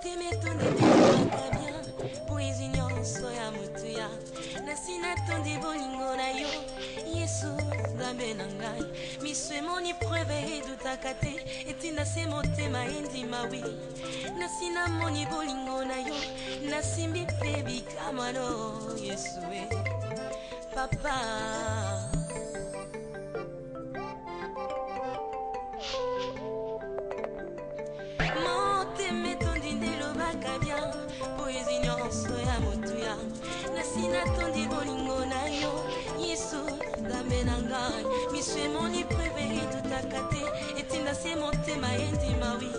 motema etondetaka bien poezi nyonso ya motu ya nasi natondi bolingo na yo yesu nzambe na ngai miso emoni preve edutaka te etinda se motema endima wi nasi namoni bolingo na yo nasimbi mpe bikamano yesu e papa motema etondi nde elobaka bien poezi nyonso ya motu ya nasi natondi bolingo na yo yesu nzambe na ngai miso emoni preve edutaka te etinda se motema endima wi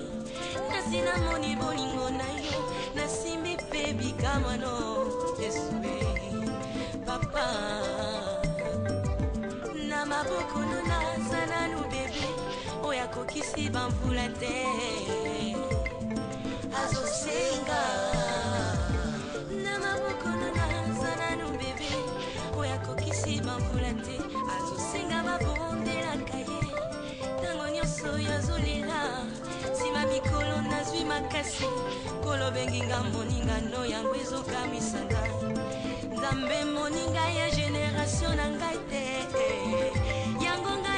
nasi namoni bolingo na yo nasimbi mpe bikamano yesu e papa na maboko naza nanu bebe oyo akokisi bamvula te azosenga na maboko naza nanu bebe oyo akokisi bamvula te azosenga babondelaka ye ntango nyonso oyo azolela nsima mikolo nazwi makasi kolobenginga moningano yango ezokamisa ngai nzambe moninga ya generatio na ngai te yango nga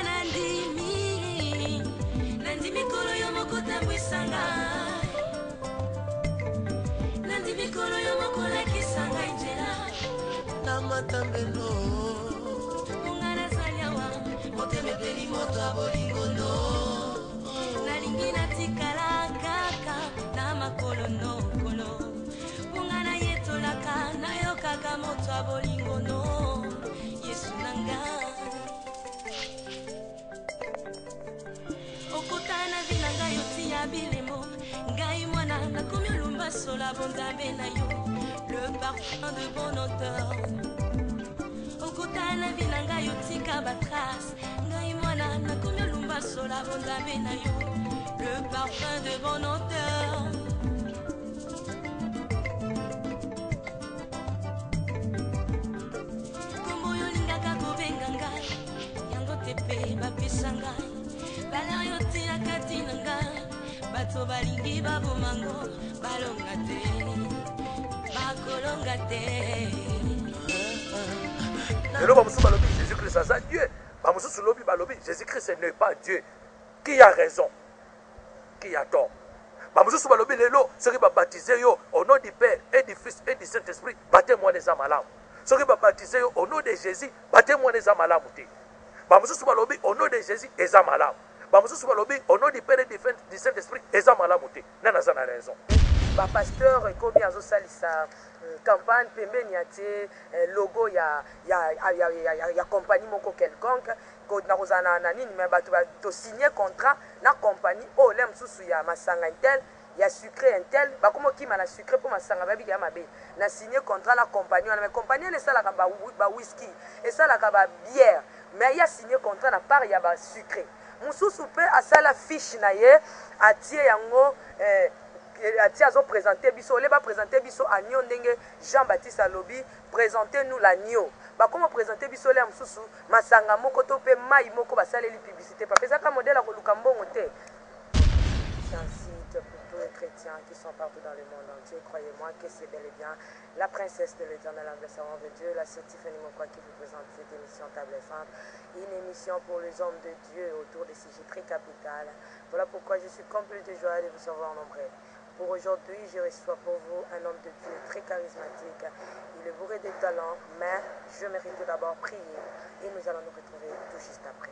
nandimi kolo yo moko tambwisa ngai nandimi kolo yo moko lakisa ngai nzela na matambelo onga nazali awa motema epeli moto ya bolingono nalingi natikala kaka na makolo nokolo onga nayetolaka nayokaka moto ya bolingono yesu na ngai okotana vina ngai otia bilemo ngai mwana nakomi olumba sola bonzambe na yo le parfum de bon odeur okotana vina ngai otika batrace ngai mwana nakomi olumba sola bonzambe na yo le parfum de bon odeur kombo oyo olingaka kobenga ngai yango te mpe bapesa ngai balar yo tiaka tina ngai bato balingi babomango balonga te bakolonga te lelo bamosusu balobi Jésus-Christ aza Dieu bamosusu lobi balobi Jésus-Christ n'est pas Dieu. Qui a raison? Qui a tort? bamosusu balobi lelo soki babaptize yo au nom du Père et du Fils et du Saint-Esprit baptême eza malamu soki babaptize yo au nom de Jésus baptême eza malamu te bamosusu balobi au nom de Jésus eza malamu bamosusu balobi au nom du Père et du Saint-Esprit eza malamu te nani aza na raison bapasteur ekomi azosalisa campagne pembeni atie logo ya compagnie moko quelconque nakozala na nini me bato tosigné contrat na compagnie oyo le mosusu ya masanga intel ya sucre intel bakoma okima na sucre mpo masanga babiki ya mabe na signé contrat na compagnie wana me compagnie wana esalaka bawhiski esalaka babière me ya signé contrat na part ya basucre mosusu mpe asala fiche na ye atie yango atie azoprésente biso ole baprésente biso agneau ndenge Jean-Baptiste alobi présentez nous l'agneau bakoma présente biso le mosusu masanga moko to mpe mai moko basaleli publicité bapesaka modèle ya koluka mbongo te. J'incite pour tous les chrétiens qui sont partout dans le monde entier, croyez-moi que c'est bel et bien la princesse de l'éternel ambassadeur de Dieu, la sœur Tiffany Mokwa qui vous présente cette émission Table Sainte, une émission pour les hommes de Dieu autour de CG très capital. Voilà pourquoi je suis complet de joie de vous avoir nombreux. Pour aujourd'hui, je reçois pour vous un homme de Dieu très charismatique. Il est bourré de talents, mais je mérite tout d'abord prier et nous allons nous retrouver tout juste après.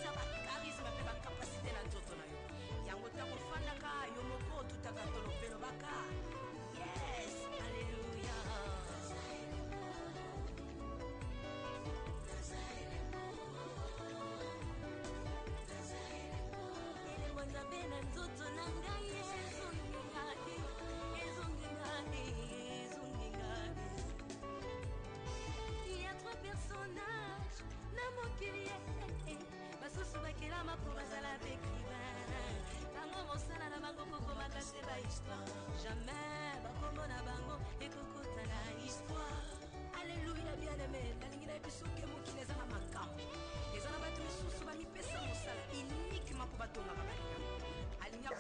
tia bacharisme mpe bacapacité na nzoto na yo yango ntango ofandaka yo moko otutaka tolope elobaka yes alleluya elembo nzambe na nzoto na ngai ezongingaki ezongingaki ezongingaki il y a trois personnages na mokili basusu bakelama mpo bazala baécrivain ntango mosala na bango kokomaka se bahistoire jamais bakombo na bango ekokota na histoire alleluya bien aimé nalingi na yebi soki mokili eza na makambo eza na bato misusu bamipesa mosala uniquement mpo batongaka balinga alinga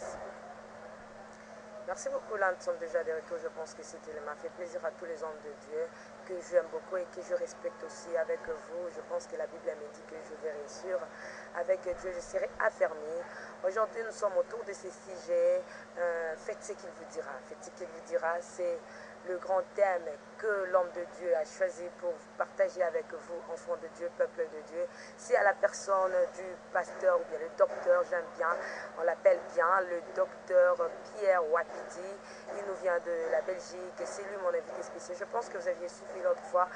Merci beaucoup, là, nous sommes déjà de retour. Je pense que cet élément fait plaisir à tous les hommes de Dieu, que j'aime beaucoup et que je respecte aussi avec vous. Je pense que la Bible me dit que je vais réussir. Avec Dieu, je serai affermi. Aujourd'hui, nous sommes autour de ces sujets. Faites ce qu'il vous dira. Faites ce qu'il vous dira. C'est le grand thème que l'homme de Dieu a choisi pour partager avec vous, enfants de Dieu, peuple de Dieu. C'est à la personne du pasteur ou bien le docteur, j'aime bien, on l'appelle bien le docteur Pierre Wapiti. Il nous vient de la Belgique et c'est lui mon invité spécial. Je pense que vous aviez suivi l'autre fois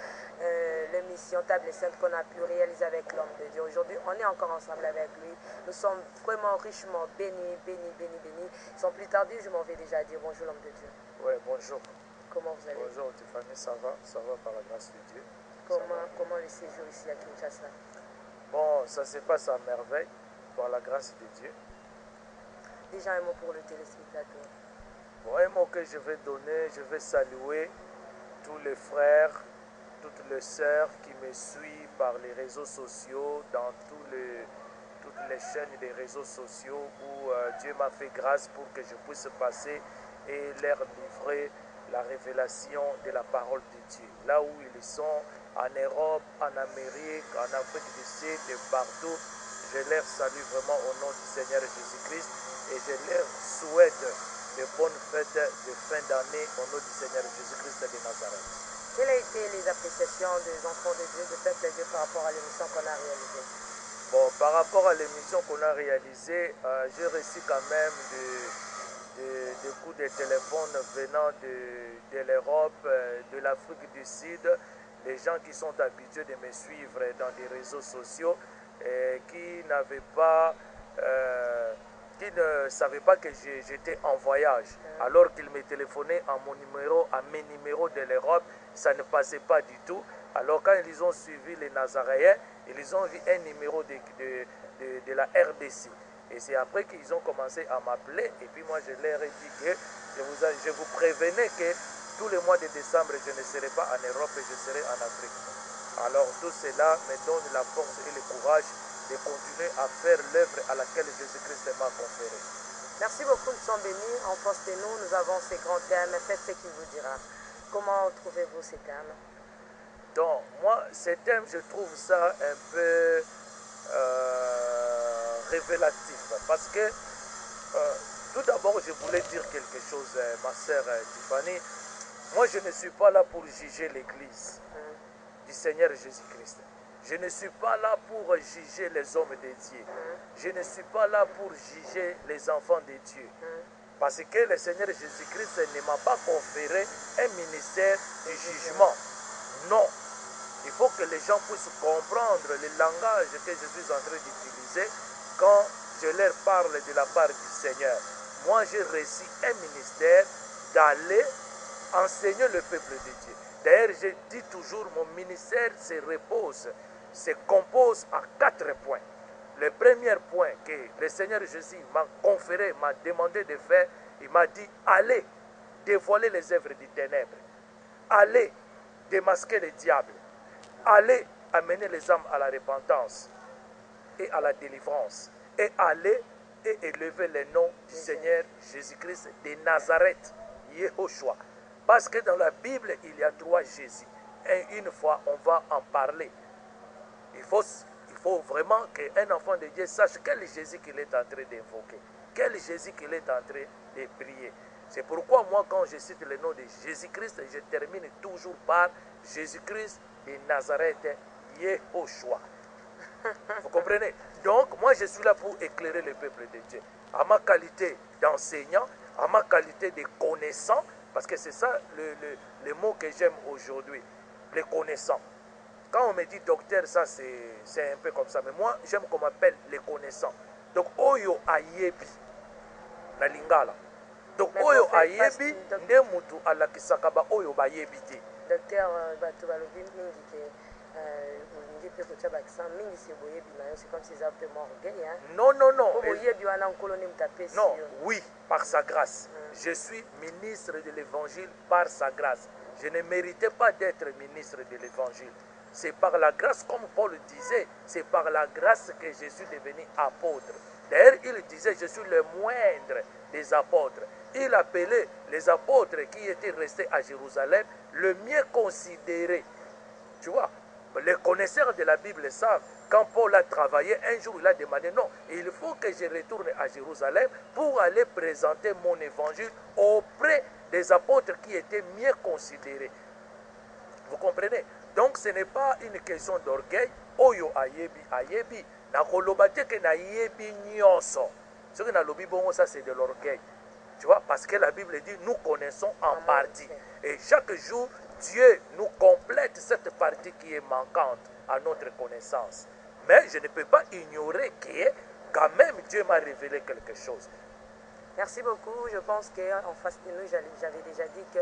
l'émission Table Sainte qu'on a pu réaliser avec l'homme de Dieu. Aujourd'hui, on est encore ensemble avec lui. Nous sommes vraiment richement bénis, bénis, bénis, bénis. Sans plus tarder, je m'en vais déjà dire bonjour l'homme de Dieu. Oui, bonjour. Comment vous allez? Bonjour Tiffany, ça va par la grâce de Dieu. Comment le séjour ici à Kinshasa? Bon, ça se passe à merveille par la grâce de Dieu. Déjà un mot pour le téléspectateur. Bon, un mot que je vais donner, je vais saluer tous les frères, toutes les sœurs qui me suivent par les réseaux sociaux, dans toutes les chaînes des réseaux sociaux où Dieu m'a fait grâce pour que je puisse passer et leur livrer la révélation de la parole de Dieu. Là où ils sont, en Europe, en Amérique, en Afrique du Sud, et partout, je leur salue vraiment au nom du Seigneur Jésus-Christ et je leur souhaite de bonnes fêtes de fin d'année au nom du Seigneur Jésus-Christ de Nazareth. Quelles ont été les appréciations des enfants de Dieu, de peuple de Dieu par rapport à l'émission qu'on a réalisée? Bon, par rapport à l'émission qu'on a réalisée, j'ai reçu quand même des coups de téléphone venant de l'Europe, de l'Afrique du Sud, les gens qui sont habitués de me suivre dans des réseaux sociaux et qui ne savaient pas que j'étais en voyage. Alors qu'ils me téléphonaient à mes numéros de l'Europe, ça ne passait pas du tout. Alors quand ils ont suivi les Nazaréens, ils ont vu un numéro de la RDC. Et c'est après qu'ils ont commencé à m'appeler. Et puis moi, je leur ai dit que je vous prévenais que tout le mois de décembre, je ne serai pas en Europe et je serai en Afrique. Alors tout cela me donne la force et le courage de continuer à faire l'œuvre à laquelle Jésus-Christ m'a conféré. Merci beaucoup, nous sommes bénis. En face de nous, nous avons ces grands thèmes. Faites ce qu'il vous dira. Comment trouvez-vous ces thèmes? Donc, moi, ces thèmes, je trouve ça un peu révélatif. Parce que, tout d'abord, je voulais dire quelque chose, ma sœur Tiffany. Moi, je ne suis pas là pour juger l'Église du Seigneur Jésus-Christ. Je ne suis pas là pour juger les hommes de Dieu. Je ne suis pas là pour juger les enfants de Dieu. Parce que le Seigneur Jésus-Christ ne m'a pas conféré un ministère du jugement. Non. Il faut que les gens puissent comprendre le langage que je suis en train d'utiliser quand je leur parle de la part du Seigneur. Moi, j'ai reçu un ministère d'aller enseigner le peuple de Dieu. D'ailleurs, je dis toujours, mon ministère se compose à 4 points. Le premier point que le Seigneur Jésus m'a conféré, m'a demandé de faire, il m'a dit, allez dévoiler les œuvres du ténèbre. Allez démasquer le diable. Allez amener les âmes à la repentance et à la délivrance. Et allez et élever le nom du Seigneur Jésus-Christ de Nazareth, Yehoshua. Parce que dans la Bible, il y a 3 Jésus. Et une fois, on va en parler. Il faut vraiment qu'un enfant de Dieu sache quel Jésus qu'il est en train d'invoquer. Quel Jésus qu'il est en train de prier. C'est pourquoi moi, quand je cite le nom de Jésus-Christ, je termine toujours par Jésus-Christ de Nazareth, Yehoshua. Vous comprenez? Donc, moi, je suis là pour éclairer le peuple de Dieu. À ma qualité d'enseignant, à ma qualité de connaissant, parce que c'est ça le mot que j'aime aujourd'hui, les connaissants. Quand on me dit docteur, ça c'est un peu comme ça. Mais moi, j'aime qu'on m'appelle les connaissants. Donc, Oyo Ayebi, na lingala. Donc, Oyo Ayebi, nde mutu alakisaka ba Oyo Bayebi te. Docteur, bato balobi mingi ke olingi mpe kotia bakisa mingi si boyebi na yo, c'est comme si eza mpe mwa orgueil. Non, non, non. Po boyebi wana nkolo nde mutu apesi Non, yo. oui, par sa grâce. Je suis ministre de l'évangile par sa grâce. Je ne méritais pas d'être ministre de l'évangile. C'est par la grâce, comme Paul disait, c'est par la grâce que je suis devenu apôtre. D'ailleurs, il disait, je suis le moindre des apôtres. Il appelait les apôtres qui étaient restés à Jérusalem le mieux considérés. Tu vois, les connaisseurs de la Bible savent, quand Paul a travaillé, un jour il a demandé, non, il faut que je retourne à Jérusalem pour aller présenter mon évangile auprès des apôtres qui étaient mieux considérés. Vous comprenez? Donc ce n'est pas une question d'orgueil. Oyo ayebi, ayebi. Na kolobate ke na yebi nyonso. Ce que na lobi bongo, ça c'est de l'orgueil. Tu vois, parce que la Bible dit, nous connaissons en partie. Et chaque jour, Dieu nous complète cette partie qui est manquante à notre connaissance. Mais je ne peux pas ignorer que quand même Dieu m'a révélé quelque chose. Merci beaucoup. Je pense qu'en face de nous, j'avais déjà dit que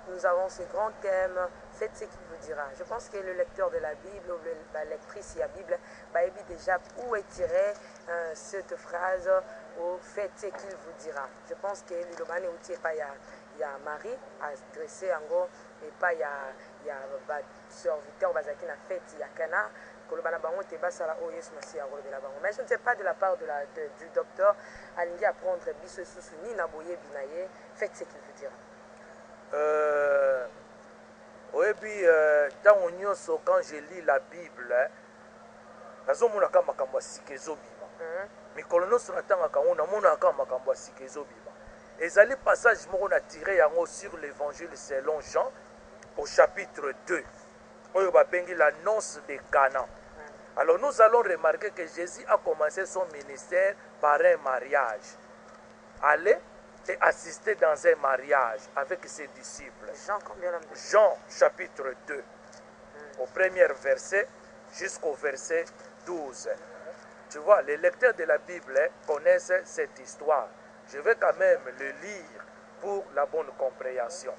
nous avons ce grand thème, faites ce qu'il vous dira. Je pense que le lecteur de la Bible ou la lectrice de la Bible va déjà où est tirée cette phrase ou faites ce qu'il vous dira. Je pense que le domaine où il y a Marie adressé en gros et pas il y a serviteur bazaki na fête il y a Cana. Mais je ne sais pas de la part du docteur Alingi apprendre biso sousuni na boye binaye, faites ce qu'il vous dira. Ntango nyonso quand je lis la Bible nazomonaka makambo ya sika ezobima mikolo nyonso natangaka ngo namonaka makambo ya sika ezobima. Ezali passage moko na tiré yango sur l'évangile selon Jean au chapitre 2 oyo babengi l'annonce de Cana. Alors nous allons remarquer que Jésus a commencé son ministère par un mariage. Allez et assister dans un mariage avec ses disciples. Jean chapitre 2, au premier verset jusqu'au verset 12. Tu vois, les lecteurs de la Bible connaissent cette histoire. Je vais quand même le lire pour la bonne compréhension.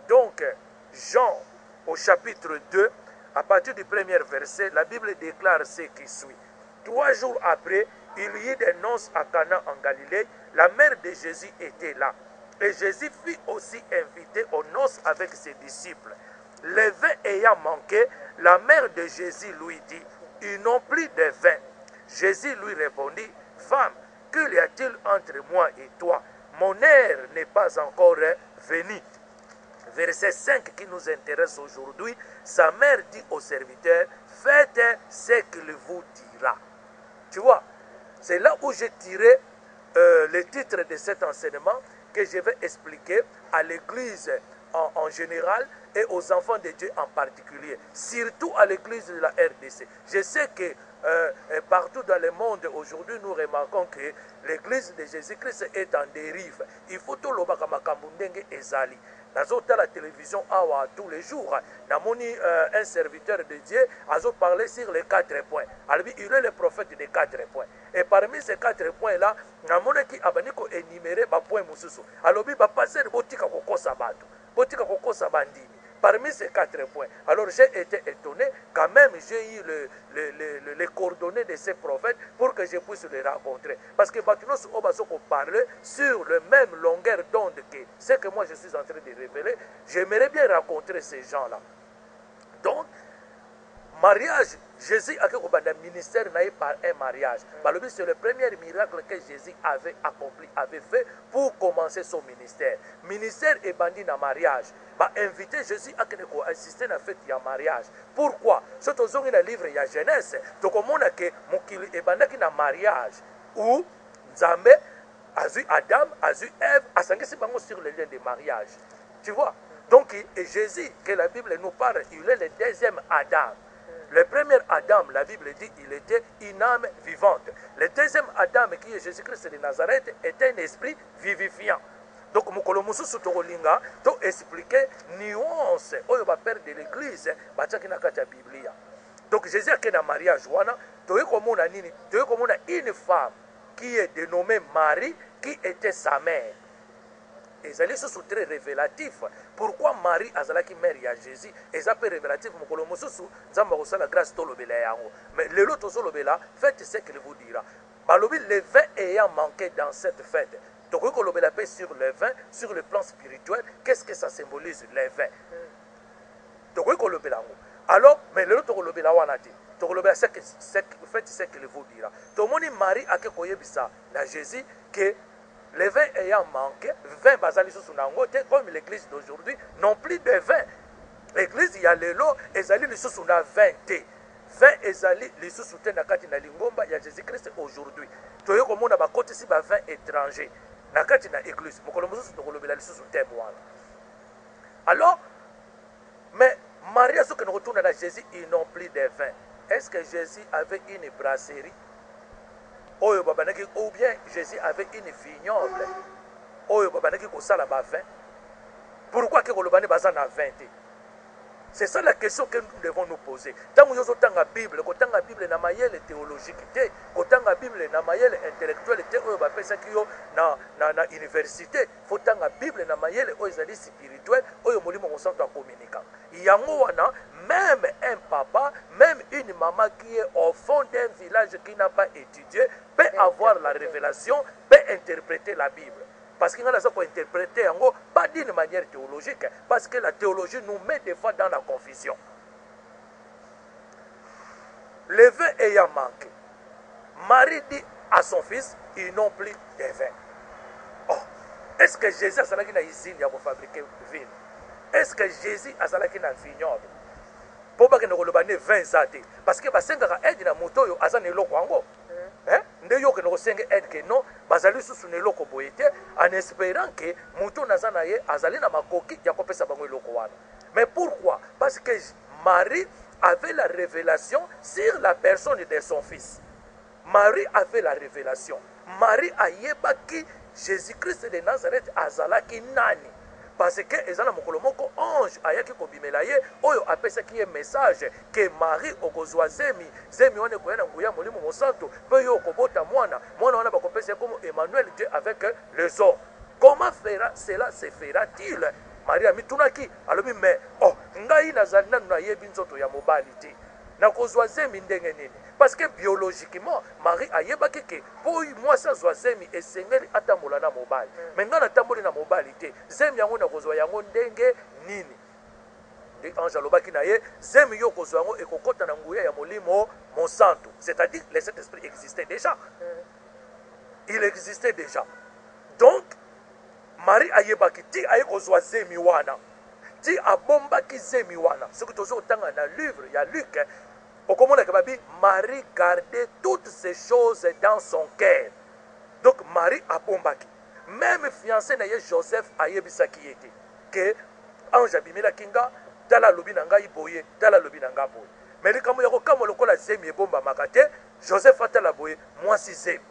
Donc, Jean au chapitre 2, à partir du premier verset, la Bible déclare ce qui suit. 3 jours après, il y eut des noces à Cana en Galilée. La mère de Jésus était là. Et Jésus fut aussi invité aux noces avec ses disciples. Le vin ayant manqué, la mère de Jésus lui dit, ils n'ont plus de vin. Jésus lui répondit, femme, qu'il y a-t-il entre moi et toi? Mon heure n'est pas encore venue. Verset 5 qui nous intéresse aujourd'hui, sa mère dit au serviteur, faites ce qu'il vous dira. Tu vois, c'est là où j'ai tiré le titre de cet enseignement que je vais expliquer à l'église en général et aux enfants de Dieu en particulier, surtout à l'église de la RDC. Je sais que partout dans le monde aujourd'hui, nous remarquons que l'église de Jésus-Christ est en dérive. Il faut tout le makambundenge ezali. Dans la télévision awa tous les jours, un serviteur de Dieu a parlé sur les 4 points. Alors, il est le prophète des 4 points. Et parmi ces 4 points-là, qui a énuméré les points mususu. Alors, il va passer botika koko sabato, botika koko sabandini. Parmi ces 4 points. Alors j'ai été étonné, quand même j'ai eu les coordonnées de ces prophètes pour que je puisse les rencontrer. Parce que Batunos Obasoko parlait sur le même longueur d'onde que ce que moi je suis en train de révéler. J'aimerais bien rencontrer ces gens-là. Donc, mariage, Jésus a un ministère par un mariage. C'est le premier miracle que Jésus avait accompli, avait fait pour commencer son ministère. Ministère et bandit dans mariage. Invité Jésus à assister à la fête de mariage. Pourquoi? C'est dans le livre de Genèse. Donc, on a que Mokili et bandaki dans mariage. Où Nzambe a vu Adam, a vu Ève, a s'engagé sur le lien de mariage. Tu vois? Donc, et Jésus, que la Bible nous parle, il est le deuxième Adam. Le premier Adam, la Bible dit, il était une âme vivante. Le deuxième Adam, qui est Jésus-Christ de Nazareth, était un esprit vivifiant. Donc, mokolo mususu tokolinga to expliquer nuance oyo ba père de l'église batiaki na kati ya Biblia. Donc Jésus a na mariage wana toye komona nini? Toye komona une femme qui est dénommée Marie qui était sa mère. Et ça c'est très révélatif. Pourquoi Marie azalaki mère ya Jésus? Et ça peut révélatif mokolo mususu nzamba ko sala grâce to lobela yango. Mais le lot to lobela faites ce qu'il vous dira. Balobi le vin ayant manqué dans cette fête. Donc, on a paix sur le vin, sur le plan spirituel, qu'est-ce que ça symbolise, le vin? Donc, on a alors, mais le autre, on a dit, faites ce qu'il vous dira. Tout le monde, Marie, a ça, la Jésus, que le vin ayant manqué, vin basali sous comme l'église d'aujourd'hui, non plus de vin. L'église, il y a le lot, et ça lui sous 20. 20 ezali les sous-soutien na kati na lingomba ya Jésus-Christ aujourd'hui. Toye komona ba côté si ba 20 étrangers na kati na église. Mokolo mosusu tokolobela les sous-soutien mwana. Alors mais Maria ce que nous retourne à Jésus, ils n'ont plus de vin. Est-ce que Jésus avait une brasserie? Oyo babanaki ou bien Jésus avait une vignoble? Oyo babanaki ko sala ba vin. Pourquoi que kolobani baza na 20? C'est ça la question que nous devons nous poser. Tant que nous avons la Bible, quand la Bible na mayele théologique, quand la Bible na mayele intellectuelle, na université, faut tant la Bible na mayele oizali spirituel, oyo molimo mosanto communicant. Yango wana, même un papa, même une maman qui est au fond d'un village qui n'a pas étudié, peut avoir la révélation, peut interpréter la Bible. Parce qu'il y a des gens qui interpréter pas d'une manière théologique, parce que la théologie nous met des fois dans la confusion. Le vin ayant manqué, Marie dit à son fils, ils n'ont plus de vin. Oh, est-ce que Jésus a une usine pour fabriquer vin? Est-ce que Jésus a une vignoble? Pour que nous ayons 20 zate. Parce que si nous avons un moto, nous avons un loko. Nde yo ke no senge aide que non bazali susu ne loko boyete en espérant que muto nazana ye azali na makoki ya kopesa bango loko wana. Mais pourquoi? Parce que Marie avait la révélation sur la personne de son fils. Marie avait la révélation. Marie a yebaki Jésus-Christ de Nazareth azalaki nani. Parce que ezana mokolo moko ange ayaki kobimela ye oyo apesa ki message que Marie okozwa zemi one koyana nguya molimo mosanto pe yo kobota mwana wana bakopesa comme Emmanuel Dieu avec les hommes. Comment cela se fera-t-il? Marie a mitunaki alobi mais oh ngai nazali nanu na yebi nzoto ya mobali te nakozwa zemi ndenge nini? Parce que biologiquement Marie a yebaki ke po moi sa zwa zemi esengeli atambola na mobali. Mais ngana tamboli na mobali te zemi yango na kozwa yango ndenge nini? Et ange alobaki na ye zemi yo kozwa yango ekokota na nguya ya molimo monsanto. C'est-à-dire le Saint-Esprit existait déjà. Il existait déjà. Donc Marie a yebaki ti aye kozwa zemi wana. Ti abombaki zemi wana. Ce que tozo tanga na livre ya Luc. Marie gardait toutes ces choses dans son cœur. Donc Marie a bombaki. Même fiancé na Joseph a yebisaki yete. Que ange abimela kinga tala lobi nanga iboye tala lobi nanga boye. Mais comme yako kama lokola zemi ebomba makate Joseph atala boye moi si zemi.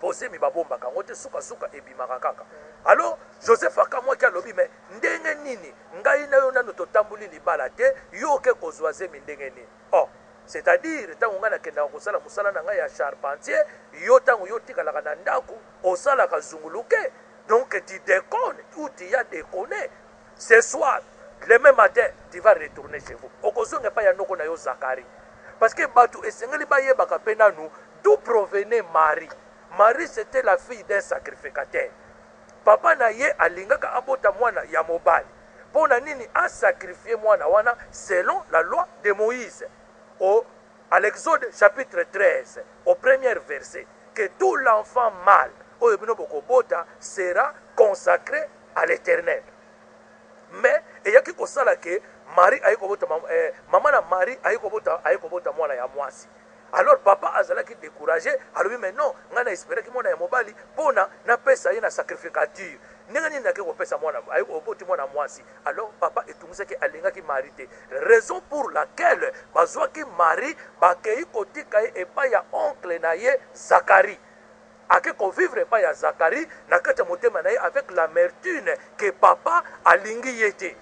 Posé mi babomba kangote suka ebimaka kaka. Alors Joseph akamwa ki alobi mais ndenge nini ngai na yo nano totambuli libala te yo ke kozwa zemi ndenge nini? Oh, c'est-à-dire tango ngana kenda kosala musala na ngai ya charpentier yo tango yo tikalaka na ndako osala ka zunguluke. Donc tu déconnes ou tu as déconné. Ce soir, le même matin, tu vas retourner chez vous. Okozonge pa ya noko na yo Zacharie. Parce que batu esengeli ba yebaka pena nous d'où provenait Marie. Marie c'était la fille d'un sacrificateur. Papa na ye alingaka abota mwana ya mobali. Pona nini a sacrifié mwana wana selon la loi de Moïse. À l'Exode chapitre 13, au premier verset, que tout l'enfant mâle sera consacré à l'Éternel. Mais il y a qui kosala que Marie ayi kobota maman na Marie ayi kobota mwana ya mwasi. Alors papa azalaki découragé, alors mais non, ngana espérer que mwana ya mobali pona na pesa ye na sacrificature. ndenge nini ake kopesa mwana oboti mwana mwasi alors papa etungisaki alingaki Marie te raison pour laquelle bazwaki Marie bakei kotika ye epai ya oncle na ye Zacharie ake kovivre epai ya Zacharie na kati ya motema na ye avec l'amertume que papa alingi ye te.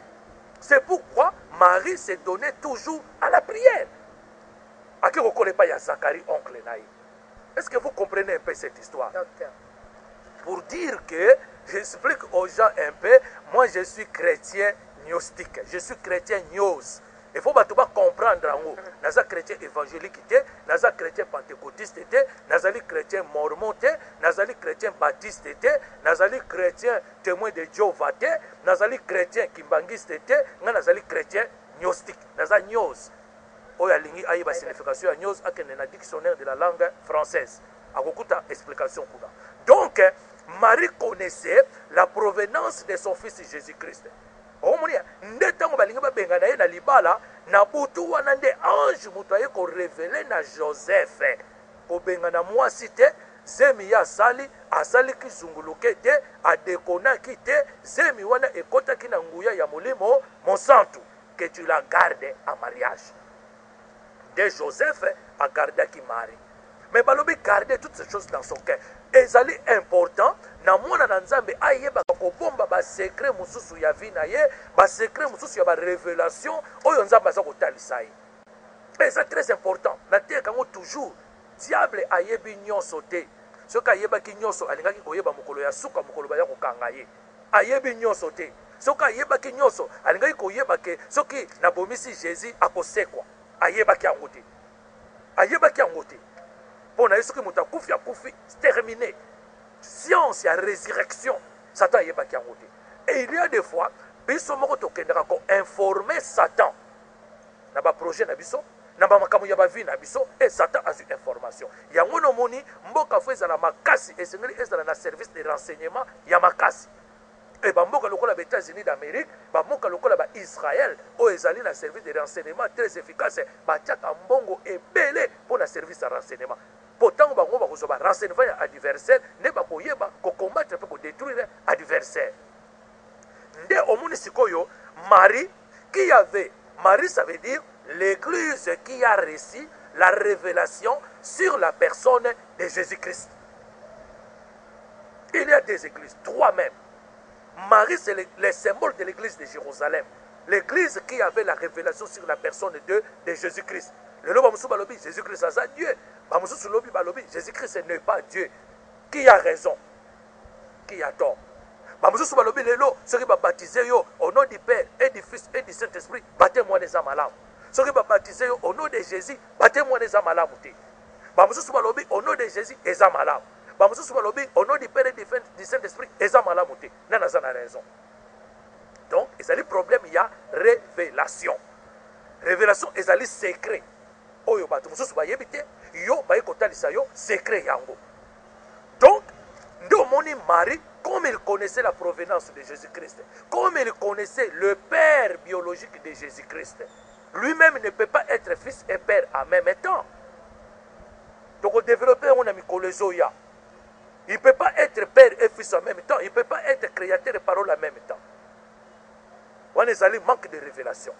C'est pourquoi Marie s'est donnée toujours à la prière ake kokola epai ya Zacharie oncle na ye. Est-ce que vous comprenez un peu cette histoire? Docteur. Pour dire que, j'explique aux gens un peu, moi je suis chrétien gnostique, je suis chrétien gnos. Il faut comprendre en haut. Naza chrétien évangélique, naza chrétien pentecôtiste, naza chrétien mormon, naza chrétien baptiste, naza chrétien témoin de Jéhovah, naza chrétien kimbangiste, naza chrétien gnostique, naza gnos. Oya lingi aïba signification gnos akene na dictionnaire de la langue française. Akokuta explication kuna. Donc Marie connaissait la provenance de son fils Jésus-Christ. Omonia ndetango balinga babenga na ye na libala na butu wana nde ange mutu aye ko révéler na Joseph ko benga na mwasi te zemi ya asali kizunguluke te adekona ki te zemi wana ekota ki na nguya ya molimo monsantu que tu la gardes en mariage. De Joseph a gardé qui Marie. Mais balobi garder toutes ces choses dans son cœur. Ezali important na mwana na nzambe ayeba ko bomba ba secret mususu ya vie na ye, ba secret mususu ya ba révélation oyo nzambe za ko talisa ye. Et c'est très important. Na te kango toujours diable ayebi nyonso te. Soka ayeba ki nyonso alingaki koyeba mokolo ya suka mokolo ba ya kokanga ye. Ayebi nyonso te. Soka ayeba ki nyonso alingaki koyeba ke soki na bomisi Jésus akosekwa. Ayeba ki yango te. Ayeba ki yango te. Pour na soki muta kufi akufi terminé. Science ya résurrection. Satan ayeba ki yango te. Et il y a des fois biso moko tokendaka ko informer Satan. Na ba projet na biso na ba makambo ya ba vie na biso et Satan a eu information. Yango no moni mboka fo ezala makasi esengeli ezala na service de renseignement ya makasi. Et bamboka lokola ba États-Unis d'Amérique, bamboka lokola ba Israël, o ezali na service de renseignement très efficace, ba tiaka mbongo ebele pour na service de renseignement. Pourtant bango ba kozoba renseignement ya adversaire, ne ba koyeba ko combattre pe ko détruire adversaire. Nde omuni sikoyo Marie qui avait Marie ça veut dire l'église qui a reçu la révélation sur la personne de Jésus-Christ. Il y a des églises, trois même. Marie, c'est le symbole de l'église de Jérusalem. L'église qui avait la révélation sur la personne de Jésus-Christ. Le nom de Jésus-Christ, c'est Dieu. Jésus-Christ n'est pas Dieu. Qui a raison? Qui a tort? Ceux qui sont baptisés au nom du Père et du Fils et du Saint-Esprit, battez-moi des âmes à l'âme. Ceux qui sont baptisés au nom de Jésus, battez-moi des âmes à l'âme. Au nom de Jésus, des âmes à l'âme. Au nom du Père et du Saint-Esprit, ils ont raison. Donc, il y a le problème, il y a révélation. Révélation, il y a le secret. Secret. Donc, nous, Marie, comme il connaissait la provenance de Jésus-Christ, comme il connaissait le père biologique de Jésus-Christ, lui-même ne peut pas être fils et père en même temps. Donc, développer un ami Colosoya. Il ne peut pas être père et fils en même temps. Il ne peut pas être créateur et parole en même temps. On est allé manque de révélation.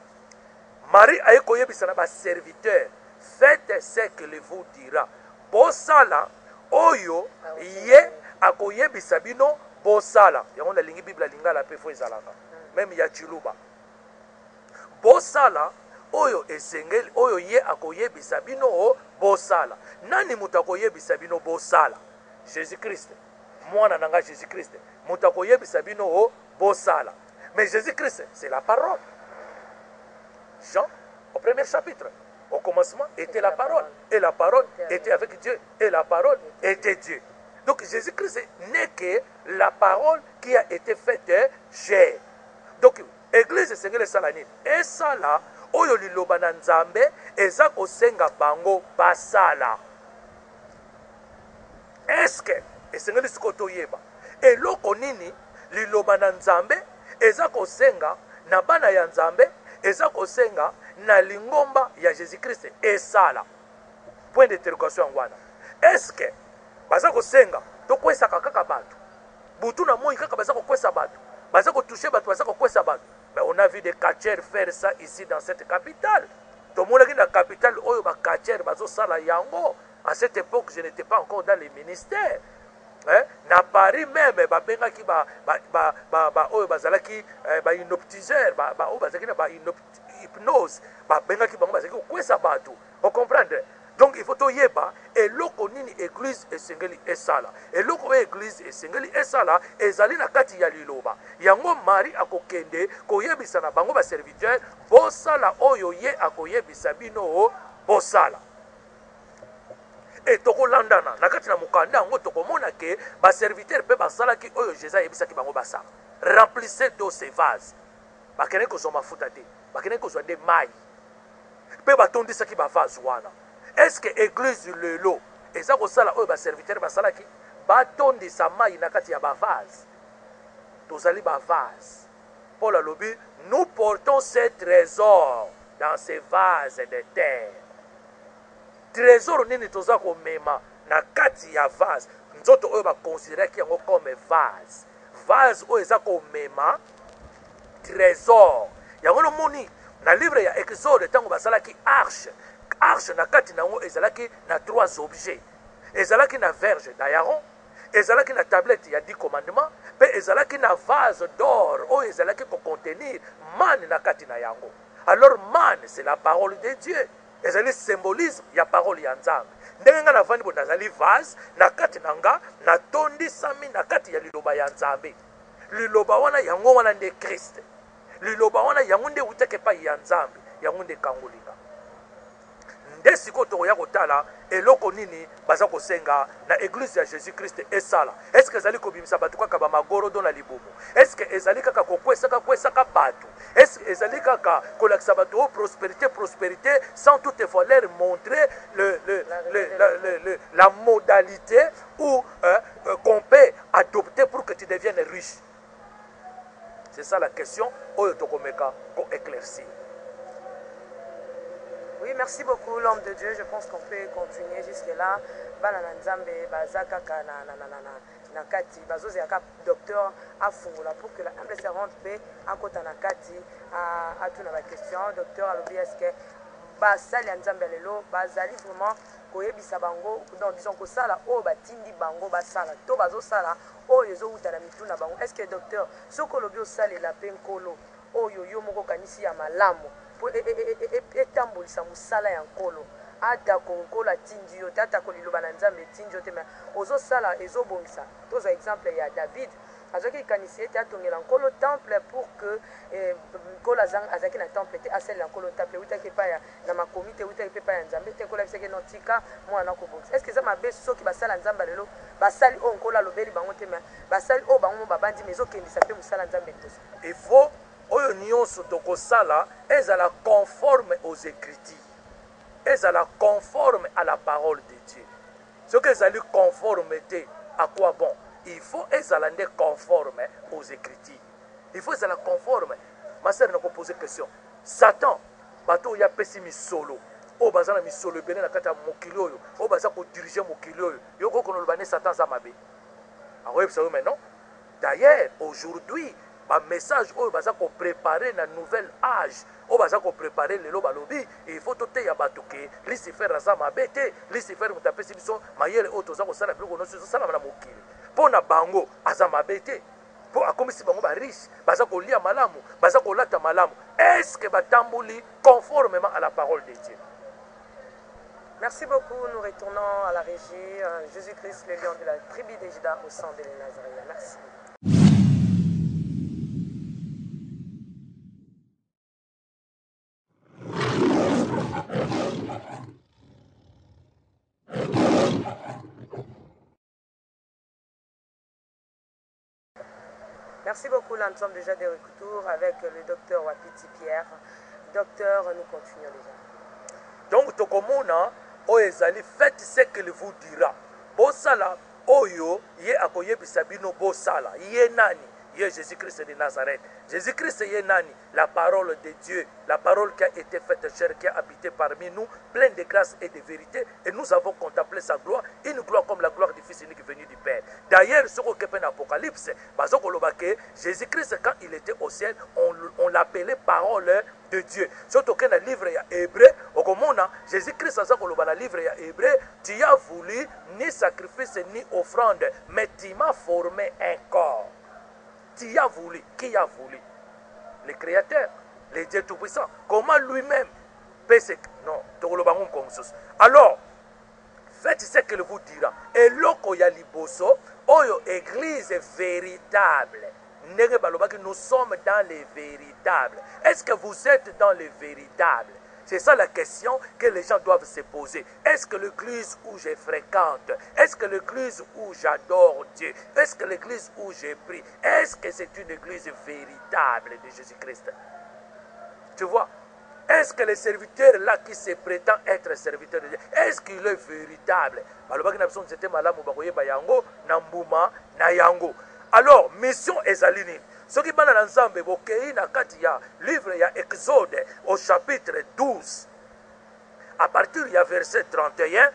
Marie a écoyé un serviteur. Faites ce qu'il vous dira. Bosala, oyo, ye, akoye bisabino, bosala. Il y a une Bible à lingala pe fo ezalaka. Même ya chiluba. Bosala, oyo esengel, oyo ye akoye bisabino, bosala. Nani mutakoye bisabino, bosala. Jésus-Christ. Moi, nanga Jésus-Christ. Mutakoye bisabino bosala. Mais Jésus-Christ, c'est la parole. Jean, au premier chapitre, au commencement était la parole. Et la parole était avec Dieu. Et la parole était Dieu. Donc Jésus-Christ n'est que la parole qui a été faite chair. Donc, Église Seigneur Salanine. Et ça là, oyo liloba na nzambe, eza kosenga bango basala. Est-ce que esengeli sikoto yeba eloko nini liloba na nzambe eza kosenga na bana ya nzambe eza kosenga na lingomba ya Jésus-Christ esala point d'interrogation ngwana est-ce que baza kosenga to kwesa kaka bato butu na moi kaka baza kokwesa bato baza kotouche bato baza kokwesa bato. Mais on a vu des catcheurs faire ça ici dans cette capitale. Tomonaki na capitale oyo ba catcheurs bazosala yango. À cette époque je n'étais pas encore dans les ministères. Na Paris même babengaki oyo bazalaki ba hypnotiseur oyo bazalaki na ba hypnose babengaki bango bazalaki kokwesa bato. Vous comprenez? Donc il faut toyeba eloko nini église esengeli esala eloko oyo église esengeli esala ezali na kati ya liloba yango mari akokende koyebisa na bango baserviteur bosala oyo ye akoyebisa bino bosala. Et tokolandana na kati na mokanda yango tokomona ke baserviteur mpe basalaki oyo Jésus ayebisaki bango basala. Remplissez d'eau ces vases. Bakende kozwa mafuta te bakende kozwa nde mai mpe batondisaki bavase wana. Est-ce que l'église lelo eza kosala oyo baserviteur basalaki batondisa mai na kati ya bavase? Tozali bavase. Paul alobi nous portons ces trésors dans ces vases de terre. Trésor nini toza komema na kati ya vase nzoto oyo baconsidéraki yango comme vase. Vase oyo eza komema trésor. Yango nomoni na livre ya Exode tango basalaki arche. Arche na kati nango ezalaki na 3 objets. Ezalaki na verge d'Aaron, ezalaki na tablette ya 10 commandements, pe ezalaki na vase d'or oyo ezalaki ko contenir manne na kati na yango. Alors manne c'est la parole de Dieu. Ezali symbolisme ya parole ya Nzambe. Ndenge nga navandi bo nazali vase na kati nanga na tondi sami na kati ya liloba ya Nzambe. Liloba wana yango wana nde Christ. Liloba wana yango nde uteke pa ya Nzambe, yango nde kangolinga. Nde siko tokoya kotala eloko nini baza kosenga na église ya Jésus Christ esala. Est-ce que ezali kobimisa bato kaka ba magorodo na libumu? Est-ce que ezali kaka kokwesaka bato? Est-ce que ezali kaka kolakisa bato prospérité sans toutefois leur montrer la modalité où qu'on peut adopter pour que tu deviennes riche? C'est ça la question oyo tokomeka ko éclaircir. Oui, merci beaucoup l'homme de Dieu. Je pense qu'on peut continuer jusque-là. Bana Nzambe bazaka na kati bazoze yaka docteur afungula pour que la humble servante pe akota na kati a tuna ba question docteur alobi est-ce que basali Nzambe lelo bazali vraiment koyebisa bango donc disons ko sala o batindi bango basala to bazosala oyo ezouta na mituna bango. Est-ce que docteur soko lobi osala la penkolo oyo yo moko kanisi ya malamu etambolisa musala ya nkolo ata konkola tindi yo tata koliloba na Nzambe tindi yo te mais ozosala ezobongisa. Toza exemple ya David azaki kanisi ete atongela nkolo temple pour que nkolo azaki na temple te asalela nkolo temple utaki pa ya na makomi te utaki pa ya Nzambe te nkolo biseke notika mwana kobongisa. Est-ce que ça mabe soki basala Nzambe lelo basali o nkolo alobeli bango te mais basali o bango babandi mais ezokendisa pe musala Nzambe tosa. Il faut oyo nyonso tokosala ezala conforme aux écritures, ezala conforme à la parole de Dieu. Ce que ezali conformité à quoi bon? Il faut ezala nde conforme aux écritures. Il faut ezala conforme. Ma sœur n'a pas posé question. Satan bato ya pesi misolo o bazana misolo ebele na kati ya mokili oyo o baza kodiriger mokili oyo yo kokono lobane Satan za mabe akoyebisa yo maintenant. D'ailleurs aujourd'hui ba message oyo baza ko préparer na nouvel âge o baza ko préparer lelo balobi il faut tote ya bato ke Lucifer aza mabe te Lucifer mutapesi biso mayele oyo toza kosala biloko nyonso ezosala na mokili mpo na bango aza mabe te mpo akomisi bango bariche baza kolia malamu baza kolata malamu. Est-ce que batamboli conformément à la parole de Dieu? Merci beaucoup. Nous retournons à la régie. Jésus-Christ, le lion de la tribu de Juda au sang de les Nazaréens. Merci. Merci beaucoup. Là, nous sommes déjà de retour avec le docteur Wapiti Pierre. Docteur, nous continuons déjà. Donc, tokomona oezali faites ce qu'il vous dira. Bosala oyo ye akoyebisa bino bosala. Ye nani? Ye Jésus-Christ de Nazareth. Jésus-Christ est nani, la parole de Dieu, la parole qui a été faite chair, qui a habité parmi nous, pleine de grâce et de vérité, et nous avons contemplé sa gloire, une gloire comme la gloire du Fils unique venu du Père. D'ailleurs, ce qu'on appelle l'Apocalypse, Jésus-Christ, quand il était au ciel, on l'appelait parole de Dieu. Surtout que dans le livre hébreu, Jésus-Christ, dans le livre hébreu, tu as voulu ni sacrifice ni offrande, mais tu m'as formé un corps. Tu as voulu. Qui a voulu? Le Créateur, le Dieu Tout-Puissant. Comment lui-même peut se... Non, alors, faites ce qu'il vous dira. Et l'oko ya liboso, oyo église véritable. Nous sommes dans les véritables. Est-ce que vous êtes dans les véritables? C'est ça la question que les gens doivent se poser. Est-ce que l'église où je fréquente, est-ce que l'église où j'adore Dieu, est-ce que l'église où je prie, est-ce que c'est une église véritable de Jésus-Christ? Tu vois? Est-ce que le serviteur là qui se prétend être serviteur de Dieu, est-ce qu'il est véritable? Alors, mission ezalini. Ce qui bana ensemble, bokei na kati ya livre ya Exode au chapitre 12. À partir du verset 31,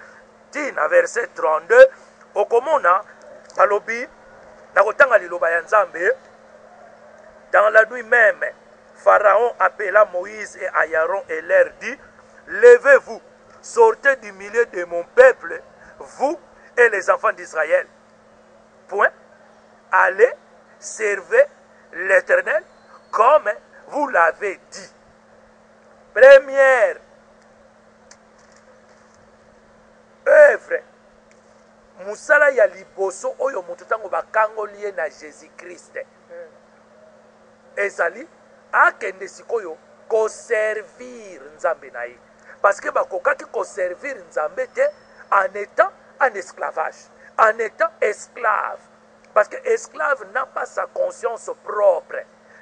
tina verset 32, okomona balobi na kotanga liloba ya Nzambe. Dans la nuit même, Pharaon appela Moïse et Aaron et leur dit: levez-vous, sortez du milieu de mon peuple, vous et les enfants d'Israël. Point. Allez, servez l'Éternel comme vous l'avez dit. Première œuvre, musala ya liboso oyo mutu tango bakango lié na Jésus-Christ. Ezali akende sikoyo ko servir Nzambe na ye. Parce que bakokaki ko servir Nzambe te en étant en esclavage, en étant esclave. Parce que l'esclave n'a pas sa conscience propre.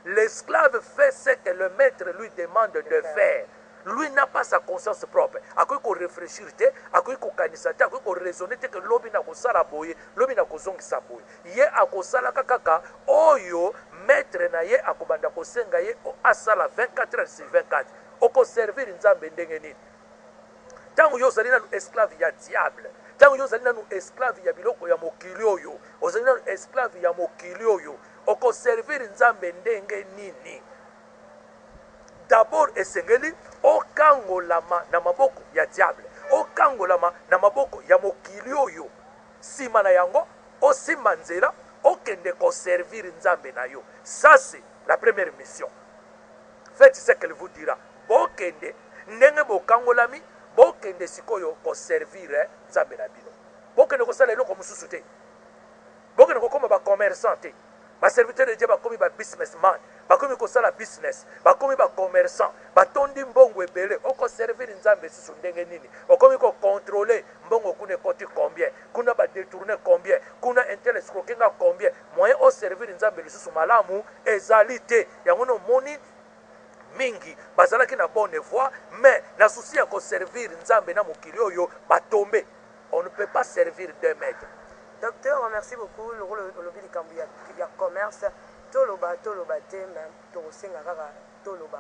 L'esclave fait ce que le maître lui demande de faire. Lui n'a pas sa conscience propre. À quoi il faut réfléchir, à quoi il faut canaliser, à quoi il faut raisonner que l'homme n'a pas sa boye, l'homme n'a pas sa boye. Yé a ko sala kaka, oyo maître na ye a ko banda ko senga ye o asala 24 heures sur 24. O ko servir Nzambe ndenge nini. Tango yo zali na esclave ya diable. Tango yo zali nanu esclave ya biloko ya mokili oyo, ozali nanu esclave ya mokili oyo, oko servir Nzambe ndenge nini? D'abord esengeli okangolama na maboko ya diable, okangolama na maboko ya mokili oyo. Sima na yango osimba nzela okende ko servir Nzambe na yo. Ça c'est la première mission. Faites ce qu'elle vous dira. Bokende ndenge bokangolami, bokende sikoyo ko servir Nzambe na bino. Bokende ko sala eloko mususu te. Bokende ko koma ba commerçant te. Ba serviteur de Dieu ba komi ba businessman, ba komi ko sala business, ba komi ba commerçant, ba tondi mbongo ebele, oko servir Nzambe susu ndenge nini. Okomi ko contrôler mbongo kuna koti combien, kuna ba détourner combien, kuna intérêt escroquer combien. Moyen o servir Nzambe susu malamu ezalité. Yango no moni mingi bazalaki na bonne voie, mais na souci ya ko servir Nzambe na mokili oyo batombe. On ne peut pas servir 2 mètres. Docteur, merci beaucoup. Le rôle du Cambia, il y a commerce. Toloba, même. Torosenga, Toloba.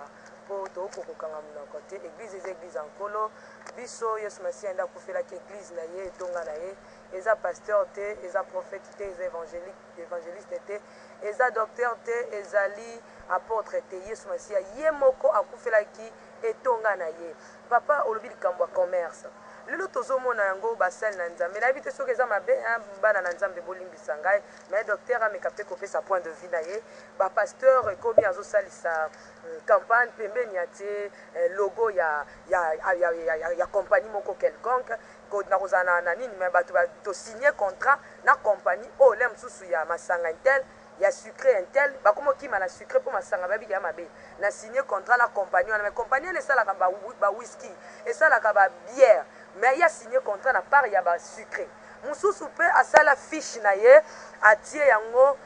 Po kokokanga na côté église église en colo biso yesu masiya nda kufela ki église na ye etonga na ye eza pasteur te eza prophète te eza évangéliste te eza docteur te ezali apôtre te yesu masiya ye moko akufela ki etonga na ye papa olobi likambo ya commerce lelo tozomona yango basali na nzambe nayebi te soki eza mabe bana na nzambe bolimbisa ngai mais docteur ameka mpe kopesa point de vue na ye bapasteur ekomi azosalisa campagne pembeni ya tie logo ya compagnie moko quelconque nakozala na nini me bato tosigné contrat na compagnie oyo le mosusu ya masanga intel ya sucre intel bakomokima na sucre mpo masanga babili ya mabe na signé contrat na compagnie wana mais compagnie wana esalaka bawhisky esalaka babière mais ya signé contrat na part ya basucre mosusu mpe asala fiche na ye atie yango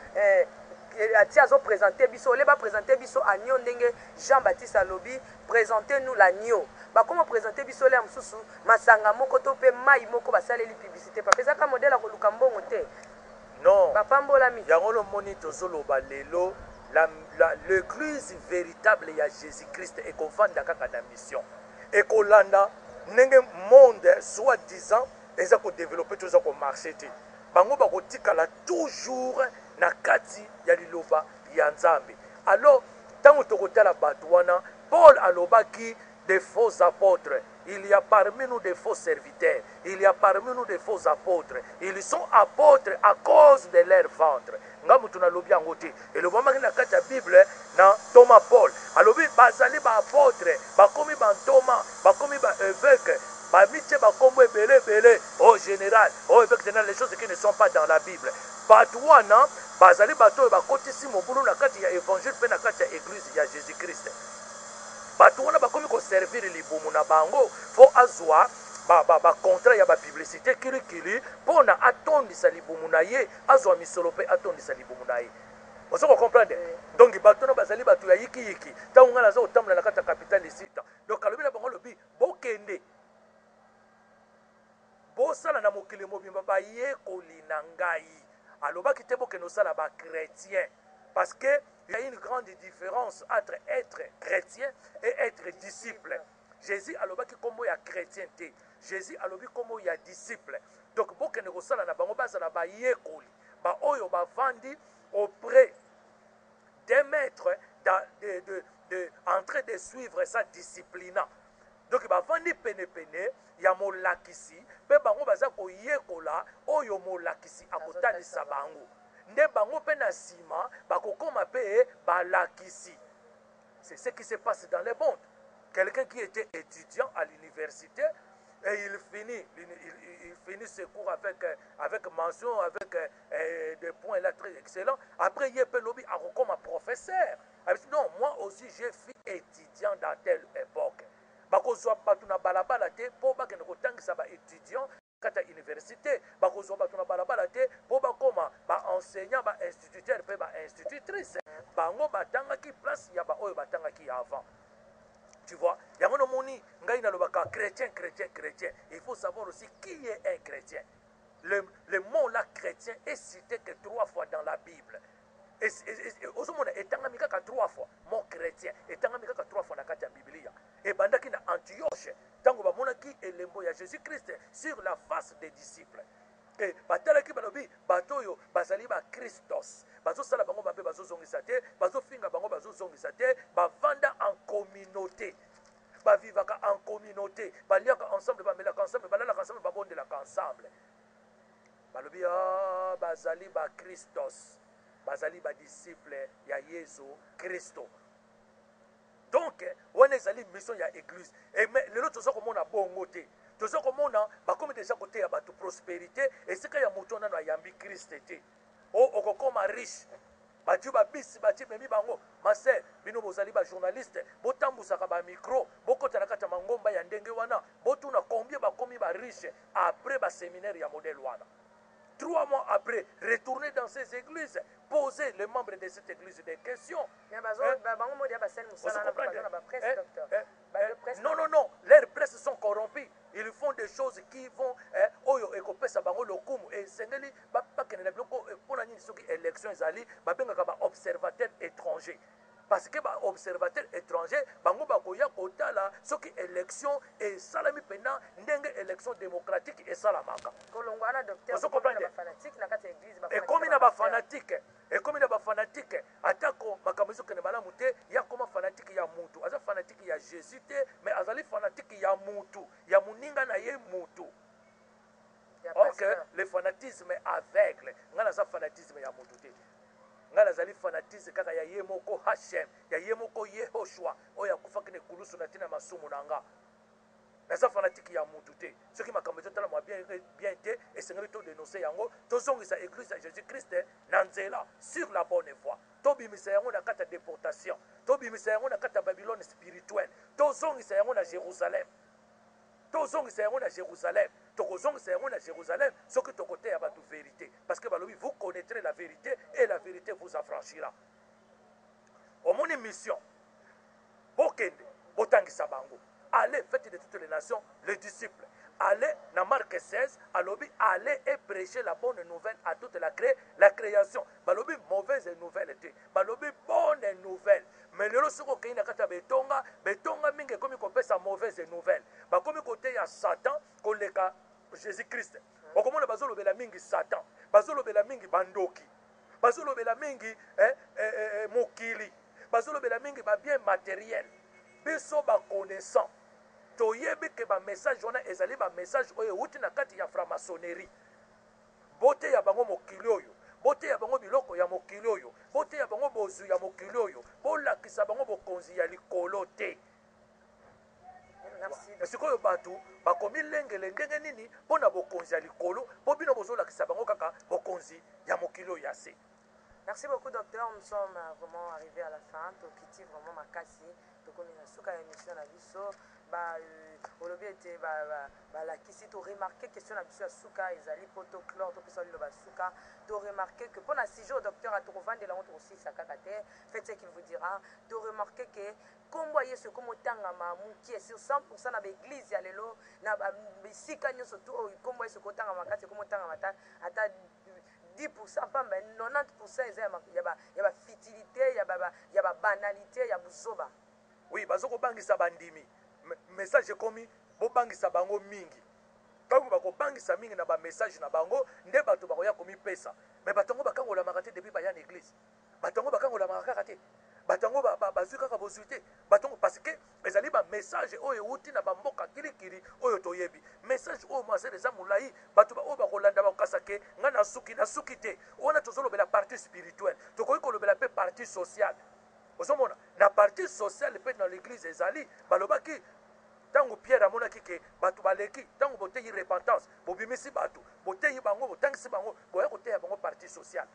atie azoprésente biso ole baprésente biso agneau ndenge Jean-Baptiste alobi présentez nous l'agneau bakoma présente biso le mosusu masanga moko to mpe mai moko basaleli publicité papa ezaka modèle akoluka mbongo te. non bapambola miti yango lomoni tozoloba lelo l'église véritable ya Jésus-Christ ekovanda kaka na mission ekolanda ndenge monde soi-disant eza kodéveloppe to eza komarche te bango bakotikala toujours na kati ya liloba ya Nzambe. Alors ntango tokotala bato wana Paul alobaki des faux apôtres. Il y a parmi nous des faux serviteurs. Il y a parmi nous des faux apôtres. Ils sont apôtres à cause de leur ventre. Ngamu tunalobi yango te. Elobamaki na kati ya Bible na Thomas Paul. Alobi bazali ba apôtre, bakomi ba Thomas, bakomi ba évêque, ba mitie bakombo ebele au général, au évêque général, les choses qui ne sont pas dans la Bible. Bato wana bazali bato bakotisi mobulu na kati ya évangile pe na kati ya église ya Jésus-Christ. Bato wana bakomi ko servir libumu na bango fo azwa ba contrat ya ba publicité kili pona atondisa libumu na ye azwa misolo pe atondisa libumu na ye. Vous comprenez? Donc bato na bazali bato ya yiki tango ngala za otamla na kata capitale sita. Donc alobi na bango lobi bokende bosala na mokili mobimba ba ye kolina ngai. Alobaki te bokende osala ba chrétien parce que il y a une grande différence entre être chrétien et être disciple. Jésus alobaki komo ya chrétienté. Jésus alobi komo ya disciple. Donc bokende kosala na bango bazala ba yekoli. Ba oyo ba vandi auprès des maîtres en train de suivre sa discipline. Donc ba vandi pene ya molakisi pe bango baza ko yekola oyo molakisi akotalisa bango. Nde bango pe na sima bakokoma pe balakisi. C'est ce qui se passe dans le monde. Quelqu'un qui était étudiant à l'université et il finit ses cours avec mention, avec des points là très excellents. Après il peut lobby comme un professeur. Non, moi aussi j'ai fui étudiant dans telle époque. Bakozwa batuna balabala te po bakende kotangisa ba étudiant kata université bakozwa batuna balabala te po bakoma ba enseignant ba instituteur pe ba institutrice bango batangaki place ya ba oyo batangaki avant. Tu vois, yango no moni ngai na lobaka chrétien. Il faut savoir aussi qui est un chrétien. Le mot là chrétien est cité que 3 fois dans la Bible. Et osomona etangami kaka 3 fois mot chrétien etangami kaka 3 fois na kati ya Biblia. Et bandaki na Antioche tango bamonaki elembo ya Jésus-Christ sur la face des disciples. Et batalaki balobi batoyo bazali ba Christos. Bazosala bango mabe bazozongisa te, bazofinga bango bazozongisa te, bavanda en communauté. Bavivaka en communauté, baliaka ensemble, bamelaka ensemble, balalaka ensemble, babondelaka ensemble. Balobi bazali ba Christos. Bazali ba disciple ya Yesu Christo. Donc, on est allé mission ya église. Et mais le autre chose comme on a bongo te. Tout ça comme on a comme déjà côté ya batu prospérité et c'est quand ya moto na yambi Christ te. O comme riche. Batu ba bis batu memi bango. Ma sœur, bino bozali ba journaliste, botambusaka ba micro, bokota na kata mangomba ya ndenge wana, botuna combien ba komi ba riche après ba séminaire ya modèle wana. 3 mois après, retourner dans ces églises, poser les membres de cette église des questions. Non, leurs presses sont corrompues. Ils font des choses qui vont oyo ekopesa bango lokumu et sengeli ba kenela bloko pona nini soki élection ezali ba benga ka ba observateur étranger. Parce que ba observateur étranger bango bakoya kotala soki élection et salami pena ndenge élection démocratique et salamaka kolongwana docteur ba fanatique na kati église ba et comme na ba fanatique atako makambo soki ne malamu te ya koma fanatique ya mutu aza fanatique ya Jésus te mais azali fanatique ya mutu ya muninga na ye mutu. Or que le fanatisme aveugle ngana za fanatisme ya mutu te. Ngala zali fanatisme kaka ya yemoko Hashem ya yemoko Yehoshua oya kufakine kulusu na tina masumu nanga na za fanatique ya mutu te ceux qui makambo tala moi bien te et sengeli to dénoncer yango to zongisa église ya Jésus-Christ na nzela sur la bonne voie to bimisa yango na kata déportation to bimisa yango na kata Babylone spirituelle to zongisa yango na Jérusalem tozongisa yango na Jérusalem tokozongisa yango na Jérusalem soki tokote ya batu vérité parce que balobi vous connaîtrez la vérité et la vérité vous affranchira. Omoni mission bokende botangisa bango allez faites de toutes les nations les disciples allez, dans Marc 16, alobi, allez et prêchez la bonne nouvelle à toute la création. Balobi, mauvaise nouvelle. Balobi, bonne nouvelle. Mais le soko qui nakata betonga mingi comme qu'on sa mauvaise nouvelle. Ba comme côté ya Satan, koleka Jésus-Christ. Okomona bazolo bela mingi Satan, bazolo bela mingi bandoki. Bazolo bela mingi mokili. Bazolo bela mingi ba bien matériel. Biso ba connaissant. Toyebi ke ba message wana ezali ba message oyo uti na kati ya franc-maçonnerie. Bote ya bango mokili oyo. Bote ya bango biloko ya mokili oyo. Bote ya bango bozu ya mokili oyo. Bolakisa bango bokonzi ya likolo te. Sikoyo batu bakomi lengele ndenge nini pona bokonzi ya likolo po bino bozolakisa bango kaka bokonzi ya mokili oyo ya se. Merci beaucoup, docteur. Nous sommes vraiment arrivés à la fin. Tokiti vraiment makasi. Tokomina suka émission na biso. Olobi était la kisi to remarquer question na biso suka ezali poto chlore to pesa lo suka to remarquer que pour la 6 jours docteur a trouvé de la honte aussi sa kakate faites ce qu'il vous dira to remarquer que kombo yesu comme tanga mamu qui est sur 100% na l'église ya lelo na bisika nyoso to kombo yesu ko tanga makasi comme tanga mata ata 10% pas mais 90% il y a futilité il y a banalité il y a buzoba. Oui, bazoko bangisa bandimi. Message komi bobangisa bango mingi. Tango bako bangisa mingi na ba message na bango nde bato bako ya komi pesa. Mais batongo bakango la makate depuis ba ya l'église. Batongo bakango la makate. Batongo bazui kaka bozuite. Batongo parce que ezali ba message oyo uti na ba mboka kilikili oyo toyebi. Message oyo mwase les amulai bato ba o bako landa ba kasake nga na suki te. Ona tozolo be la partie spirituelle. Tokoyi ko lobela pe partie sociale. Osomona na partie sociale pe dans l'église ezali balobaki tango Pierre amonaki ke batu baleki tango boteyi repentance bobimisi batu boteyi bango botangisi bango boya koteya bango partie sociale.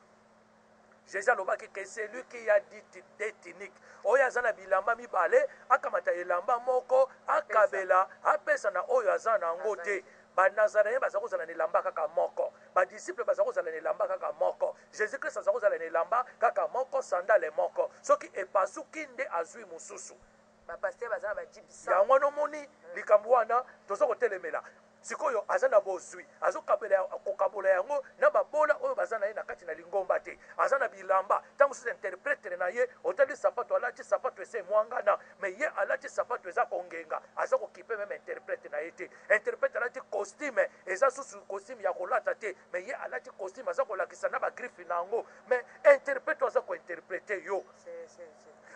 Jésus alobaki que c'est lui qui a dit d'étinique oyo azana bilamba mibale akamata elamba moko akabela apesa na oyo azana ngo te. Banazarayen baza kozala na elamba kaka moko, badisciple baza kozala na elamba kaka moko, Jésus-Christ aza kozala na elamba kaka moko, sandale moko, soki epasuki nde azwi mususu bapaster baza na bajibisa yango nomoni likambo wana toza kotelemela sikoyo aza na bozwi azokabela kokabola yango na babola oyo baza na ye na kati na lingomba te aza na bilamba ntango soki interpretere na ye otali sapato alati sapato ese mwangana me ye alati sapato eza kongenga aza kokipe meme interprete na ye te interprete alati costume eza susu costume ya kolata te me ye alati costume aza kolakisa na bagrife na yango me interprete aza kointerprete yo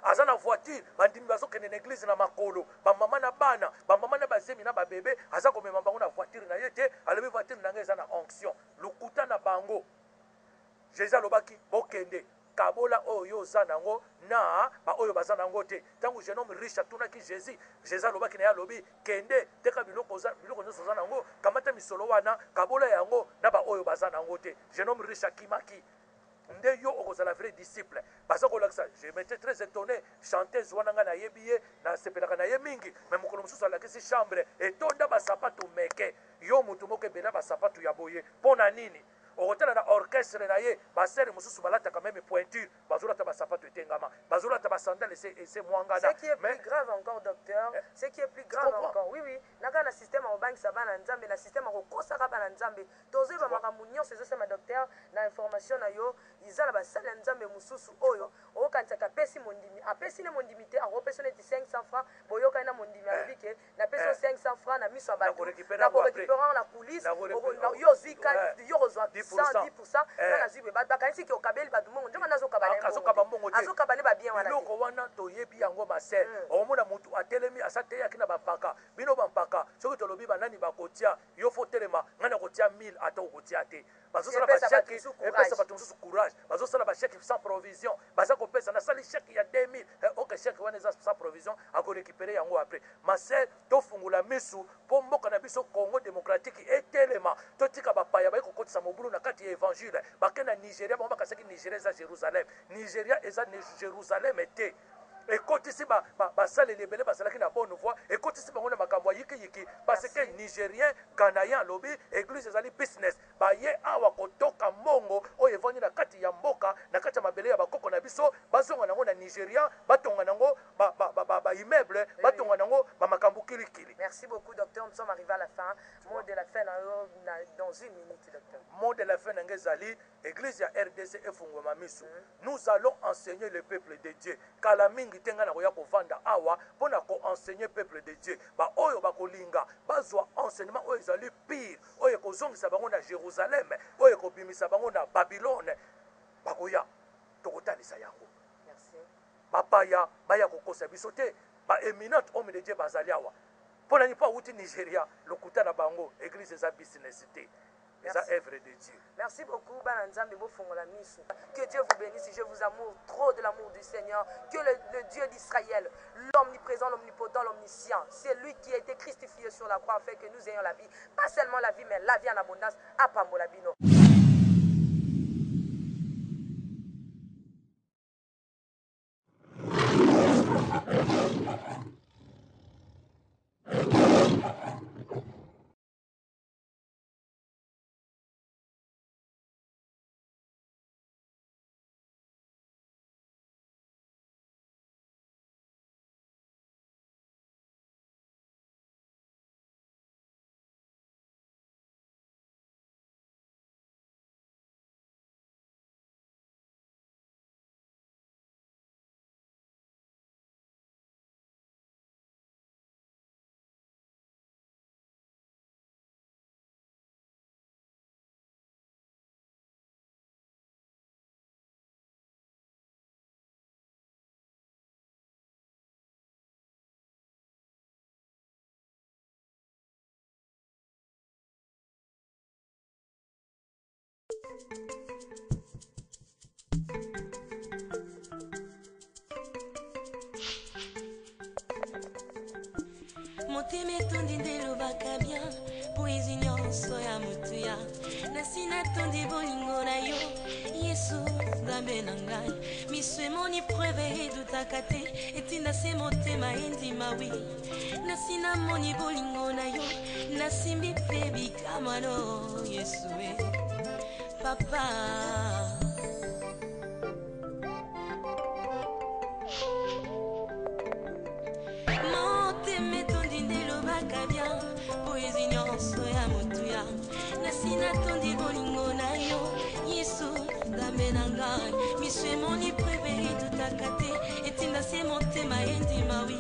aza na voiture bandimi bazokende na église na makolo bamama na bana bamama na bazemi na babebe aza komema bango na voiture na ye te alobi voiture na ngai eza na onction lokuta na bango Jésus alobaki bokende kabola oyo oza nango na ba oyo baza nango te ntango jeune homme riche atunaki Jésus alobaki na ye alobi kende teka biloko nyonso oza nango kamata misolo wana kabola yango na ba oyo baza nango te jeune homme riche akimaki nde yo okozala vrai disciple baza kolakisa je m'étais très étonné chanteuse wana nga nayebi ye nasepelaka na ye mingi me mokolo mosusu alakisi chambre etonda basapato meke yo mutu moko ebela basapato ya boye mpo na nini okotala na orchestre na ye basere mosusu balataka meme pointure bazolata basapato etengama bazolata basandale ese mwangana. Ce qui est plus grave encore docteur ce qui est plus grave encore oui naka na système akobangisa bana nzambe na système akokosaka bana nzambe tozoyeba makambo nyonso ezosema docteur na information na yo iza na basali ya nzambe mosusu oyo okokanisaka apesi mondimi apesi ne mondimi te akopesi neti 500 francs boyokani na mondimi alobi ke napesi 500 francs na miso ya bato nakorécupérant na coulisse yo ozwi yo kozwa 110% na zwi bakanisi ke okabeli bato mbongo nzongo azokaba ne babien wana biloko wana toyebi yango maser omona mutu atelemi asateyaki na bampaka bino bampaka soki tolobi banani bakotia yo fo telema ngai na kotia 1000 ata okotia te bazosala bacheke epesa bato mosusu courage bazosala bacheke sans provision baza kopesa nasali cheke ya 2000 oke cheke wana eza sans provision akorécupere yango après maser tofungula misu mpo mboka na biso Congo démocratique etelema totika bapaya bayi kokotisa mobulu na kati ya évangile bake na Nigeria bango bakasaki Nigeria eza Jérusalem Nigeria eza Jérusalem te ekotisi basaleli ebele basalaki na bonne voie ekotisi bango na makambo ya yikiyiki parce que Nigérien Ghanaian lobi église ezali business baye awa kotoka mbongo oyo evandi na kati ya mboka na kati ya mabele ya bakoko na biso bazonga nango na Nigeria batonga nango ba immeuble batonga nango ba makambo kilikili. Merci beaucoup, docteur. Nous sommes arrivés à la fin. Mot de la fin dans une minute, docteur. Mot de la fin d'Angezali, Église ya RDC efungwama misu. Nous allons enseigner le peuple de Dieu. Kala mingi tenga na koya kovanda awa pona ko enseigner peuple de Dieu. Ba oyo bakolinga bazwa enseignement oyo ezali pire. Oyo kozongisa bango na Jérusalem, oyo kobimisa bango na Babylone. Bakoya tokotalisa yango. Merci. Bapaya baya kokosa biso te. Ba éminent homme de Dieu bazali awa. Pona ni pa uti Nigeria, lokuta na bango, église za business te. C'est œuvre de Dieu. Merci beaucoup, que Dieu vous bénisse. Je vous amoure trop de l'amour du Seigneur. Que le Dieu d'Israël, l'omniprésent, l'omnipotent, l'omniscient, c'est lui qui a été christifié sur la croix afin que nous ayons la vie. Pas seulement la vie, mais la vie en abondance. À Pamolabino. Motema etondi nde elobaka bien poezi nyonso ya motu ya nasi natondi bolingo na yo Yesu nzambe na ngai miso emoni preuve edutaka te etinda se motema endima wi nasi namoni bolingo na yo nasimbi mpe bikamano Yesu papa. Natondi bolingo na yo Yesu nzambe na ngai miso emoni preveri tutaka te etinda se motema endima wi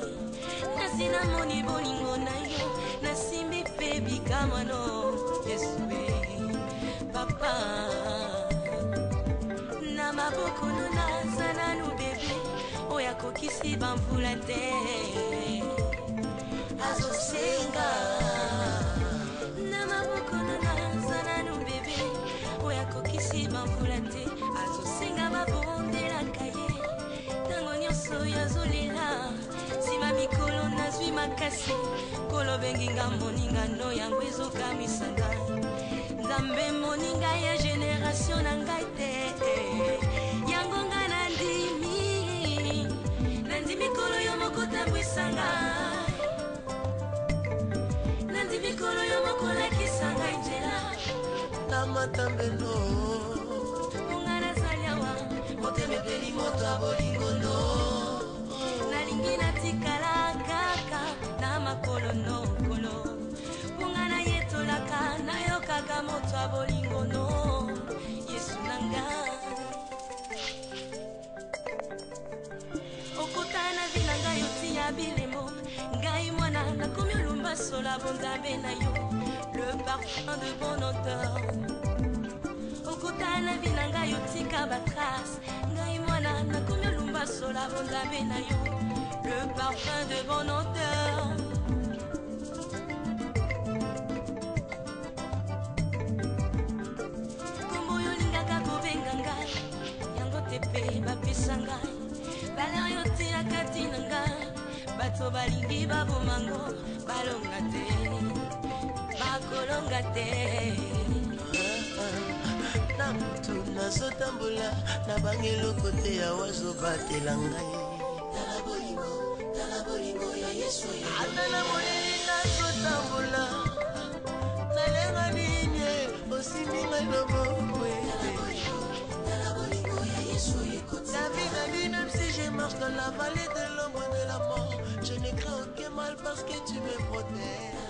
nasi namoni bolingo na yo nasimbi mpe bikamano Yesu papa na maboko naza nanu bebe oyo akokisi bamvula te azosenga azosenga babondelaka ye ntango nyonso yazolela nsima mikolo nazwi makasi kolobenginga moningano yango ezokamisa ngai nzambe moninga ya generatio na ngai te yango nga nandi mikolo yo moko tambwisa ngai nandi mikolo yo moko lakisa ngai nzela na matambelo motebebeli moto abolingono nalingi natikala kaka na makolo nokolo mpunga nayetolaka nayokaka moto abolingono Yesu na ngai okotana vi na ngai otia bilemo ngai mwana nakomi olumba sola bonzambe na yo le parfum de bon odeur okotana vi na ngai otika batrace ngai mwana nakomi olumba sola bonzambe na yo le parfum de bon odeur kombo oyo olingaka kobenga ngai yango te mpe bapesa ngai baler yo tiaka tina ngai bato balingi babomango balonga te bakolonga te na mutu nazotambola na bangeloko te awa zobatela ngai ata na moleli nazotambola nalenga nini osimbi ngai loboko David a dit même si je marche dans la vallée de l'ombre de la mort je ne crains aucun mal parce que tu me protèges.